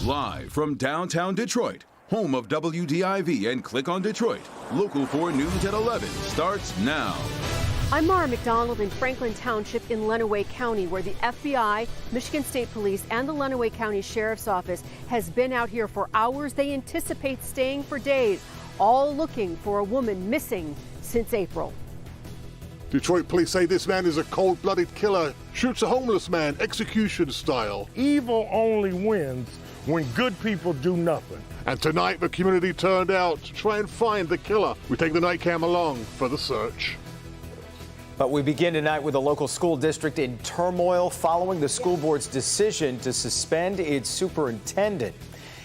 Live from downtown Detroit, home of WDIV and Click on Detroit, Local 4 News at 11 starts now. I'm Mara McDonald in Franklin Township in Lenawee County, where the FBI, Michigan State Police, and the Lenawee County Sheriff's Office has been out here for hours. They anticipate staying for days, all looking for a woman missing since April. Detroit police say this man is a cold-blooded killer, shoots a homeless man, execution style. Evil only wins when good people do nothing. And tonight the community turned out to try and find the killer. We take the night cam along for the search. But we begin tonight with a local school district in turmoil following the school board's decision to suspend its superintendent.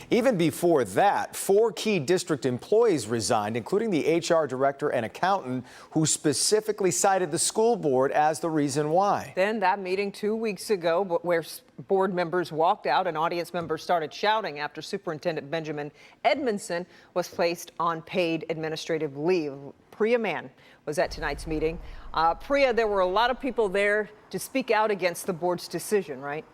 Even before that, 4 key district employees resigned, including the HR director and accountant, who specifically cited the school board as the reason why. Then that meeting 2 weeks ago, where board members walked out and audience members started shouting after Superintendent Benjamin Edmondson was placed on paid administrative leave. Priya Mann was at tonight's meeting. Priya, there were a lot of people there to speak out against the board's decision, right?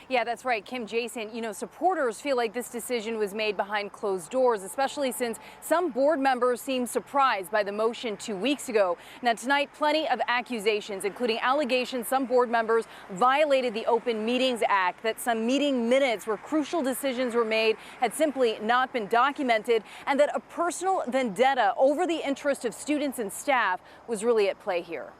Yeah, that's right, Kim. Jason, supporters feel like this decision was made behind closed doors, especially since some board members seemed surprised by the motion 2 weeks ago. Now, tonight, plenty of accusations, including allegations some board members violated the Open Meetings Act, that some meeting minutes where crucial decisions were made had simply not been documented, and that a personal vendetta over the interest of students and staff was really at play here.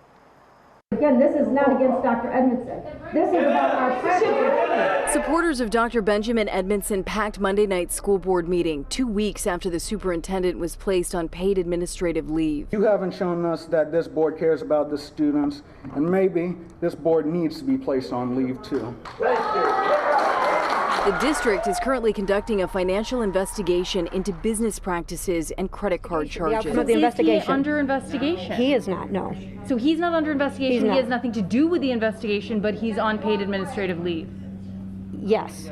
Again, this is not against Dr. Edmondson. This is about our president. Supporters of Dr. Benjamin Edmondson packed Monday night's school board meeting 2 weeks after the superintendent was placed on paid administrative leave. You haven't shown us that this board cares about the students, and maybe this board needs to be placed on leave too. The district is currently conducting a financial investigation into business practices and credit card charges. The investigation. Is he under investigation? He is not, no. So he's not under investigation. He's not. He has nothing to do with the investigation, but he's on paid administrative leave. Yes.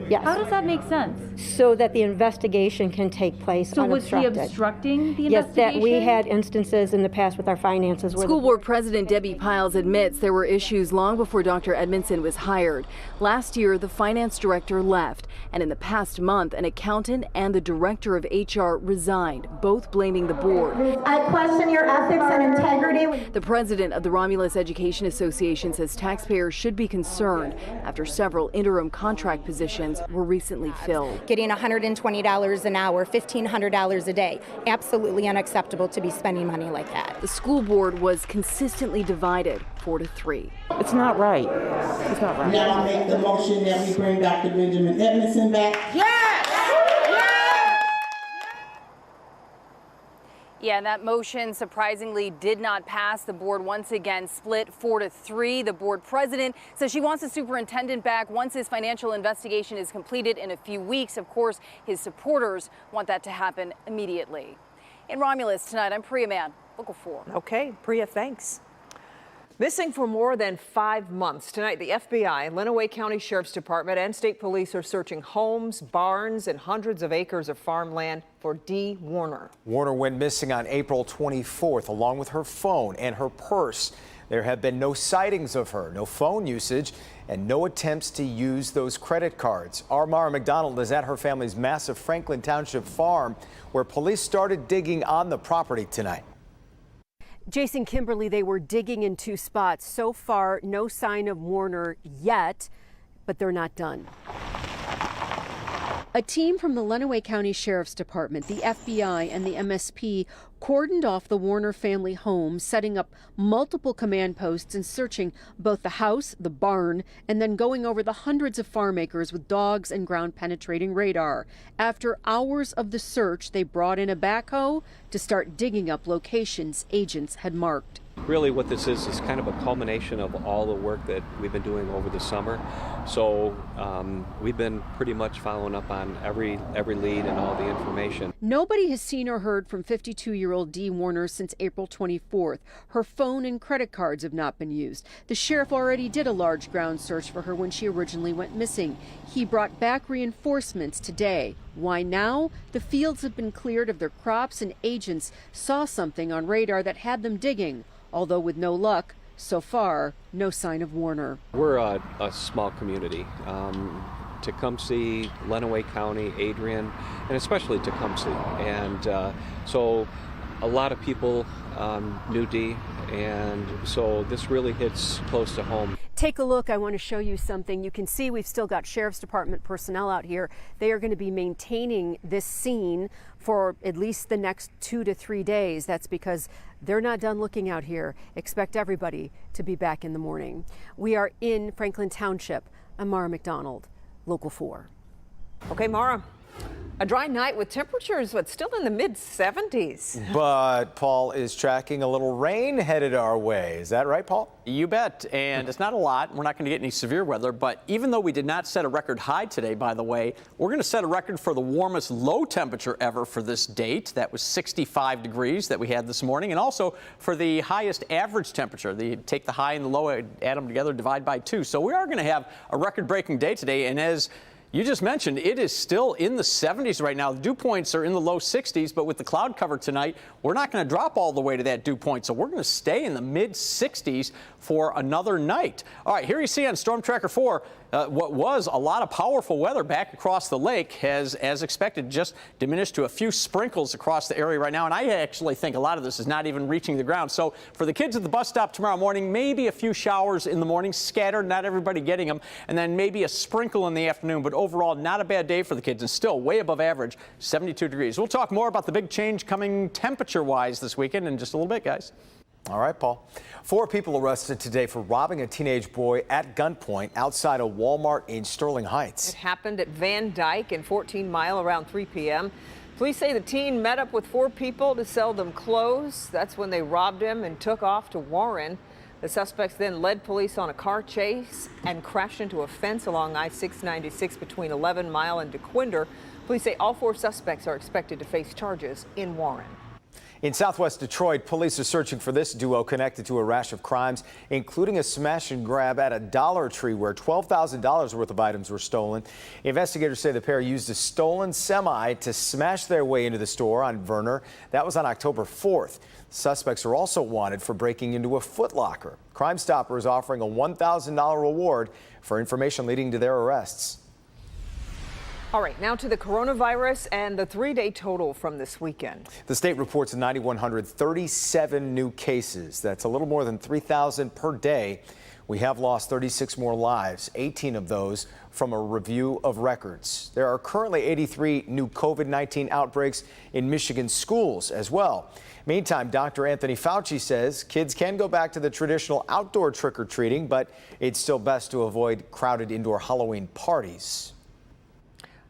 Yes. How does that make sense? So that the investigation can take place So was he unobstructed. obstructing the Yes, investigation? that we had instances in the past with our finances. Where School board president Debbie Piles admits there were issues long before Dr. Edmondson was hired. Last year, the finance director left, and in the past month, an accountant and the director of HR resigned, both blaming the board. I question your ethics and integrity. The president of the Romulus Education Association says taxpayers should be concerned after several interim contract positions were recently filled. Getting $120 an hour, $1,500 a day. Absolutely unacceptable to be spending money like that. The school board was consistently divided 4-3. It's not right. It's not right. Now I make the motion that we bring Dr. Benjamin Edmondson back. Yes! Yeah, and that motion surprisingly did not pass. The board once again split 4-3. The board president says she wants the superintendent back once his financial investigation is completed in a few weeks. Of course, his supporters want that to happen immediately. In Romulus tonight, I'm Priya Mann, Local 4. Okay, Priya, thanks. Missing for more than 5 months. Tonight, the FBI, Lenawee County Sheriff's Department, and state police are searching homes, barns, and hundreds of acres of farmland for Dee Warner. Warner went missing on April 24th, along with her phone and her purse. There have been no sightings of her, no phone usage, and no attempts to use those credit cards. Our Mara McDonald is at her family's massive Franklin Township farm, where police started digging on the property tonight. Jason, Kimberly, they were digging in 2 spots. So far, no sign of Warner yet, but they're not done. A team from the Lenawee County Sheriff's Department, the FBI, and the MSP cordoned off the Warner family home, setting up multiple command posts and searching both the house, the barn, and then going over the hundreds of farm acres with dogs and ground-penetrating radar. After hours of the search, they brought in a backhoe to start digging up locations agents had marked. Really what this is kind of a culmination of all the work that we've been doing over the summer. So we've been pretty much following up on every lead and all the information. Nobody has seen or heard from 52-year-old Dee Warner since April 24th. Her phone and credit cards have not been used. The sheriff already did a large ground search for her when she originally went missing. He brought back reinforcements today. Why now? The fields have been cleared of their crops and agents saw something on radar that had them digging. Although with no luck, so far, no sign of Warner. We're a small community. Tecumseh, Lenawee County, Adrian, and especially Tecumseh. And so a lot of people knew Dee, and so this really hits close to home. Take a look. I want to show you something. You can see we've still got Sheriff's Department personnel out here. They are going to be maintaining this scene for at least the next 2 to 3 days. That's because they're not done looking out here. Expect everybody to be back in the morning. We are in Franklin Township. I'm Mara McDonald, Local 4. Okay, Mara. A dry night with temperatures, but still in the mid-70s. But Paul is tracking a little rain headed our way. Is that right, Paul? You bet. And it's not a lot. We're not going to get any severe weather. But even though we did not set a record high today, by the way, we're going to set a record for the warmest low temperature ever for this date. That was 65 degrees that we had this morning. And also for the highest average temperature. Take the high and the low, add them together, divide by 2. So we are going to have a record-breaking day today. And as you just mentioned, it is still in the 70s right now. The dew points are in the low 60s, but with the cloud cover tonight, we're not going to drop all the way to that dew point. So we're going to stay in the mid 60s for another night. All right, here you see on Storm Tracker 4, what was a lot of powerful weather back across the lake has, as expected, just diminished to a few sprinkles across the area right now. And I actually think a lot of this is not even reaching the ground. So for the kids at the bus stop tomorrow morning, maybe a few showers in the morning, scattered, not everybody getting them, and then maybe a sprinkle in the afternoon. But overall, not a bad day for the kids and still way above average, 72 degrees. We'll talk more about the big change coming temperature-wise this weekend in just a little bit, guys. All right, Paul. 4 people arrested today for robbing a teenage boy at gunpoint outside a Walmart in Sterling Heights. It happened at Van Dyke and 14 Mile around 3 p.m. Police say the teen met up with 4 people to sell them clothes. That's when they robbed him and took off to Warren. The suspects then led police on a car chase and crashed into a fence along I-696 between 11 Mile and DeQuinder. Police say all 4 suspects are expected to face charges in Warren. In southwest Detroit, police are searching for this duo connected to a rash of crimes, including a smash and grab at a Dollar Tree where $12,000 worth of items were stolen. Investigators say the pair used a stolen semi to smash their way into the store on Verner. That was on October 4th. Suspects are also wanted for breaking into a Foot Locker. Crime Stopper is offering a $1,000 reward for information leading to their arrests. All right, now to the coronavirus and the 3-day total from this weekend. The state reports 9,137 new cases. That's a little more than 3,000 per day. We have lost 36 more lives, 18 of those from a review of records. There are currently 83 new COVID-19 outbreaks in Michigan schools as well. Meantime, Dr. Anthony Fauci says kids can go back to the traditional outdoor trick-or-treating, but it's still best to avoid crowded indoor Halloween parties.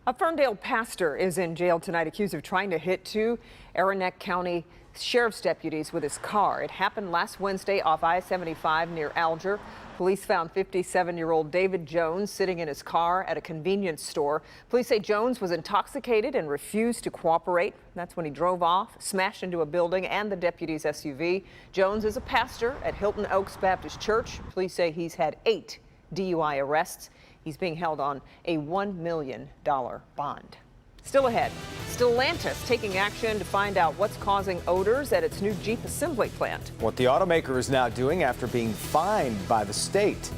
A Ferndale pastor is in jail tonight accused of trying to hit 2 Aroostook County Sheriff's deputies with his car. It happened last Wednesday off I-75 near Alger. Police found 57-year-old David Jones sitting in his car at a convenience store. Police say Jones was intoxicated and refused to cooperate. That's when he drove off, smashed into a building and the deputy's SUV. Jones is a pastor at Hilton Oaks Baptist Church. Police say he's had 8 DUI arrests. He's being held on a $1 million bond. Still ahead, Stellantis taking action to find out what's causing odors at its new Jeep assembly plant. What the automaker is now doing after being fined by the state.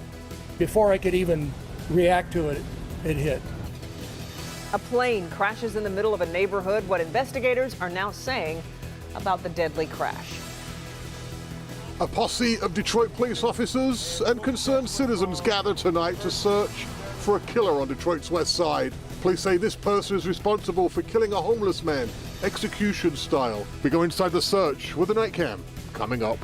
Before I could even react to it, it hit. A plane crashes in the middle of a neighborhood. What investigators are now saying about the deadly crash. A posse of Detroit police officers and concerned citizens gather tonight to search for a killer on Detroit's west side. Police say this person is responsible for killing a homeless man, execution style. We go inside the search with a night cam coming up.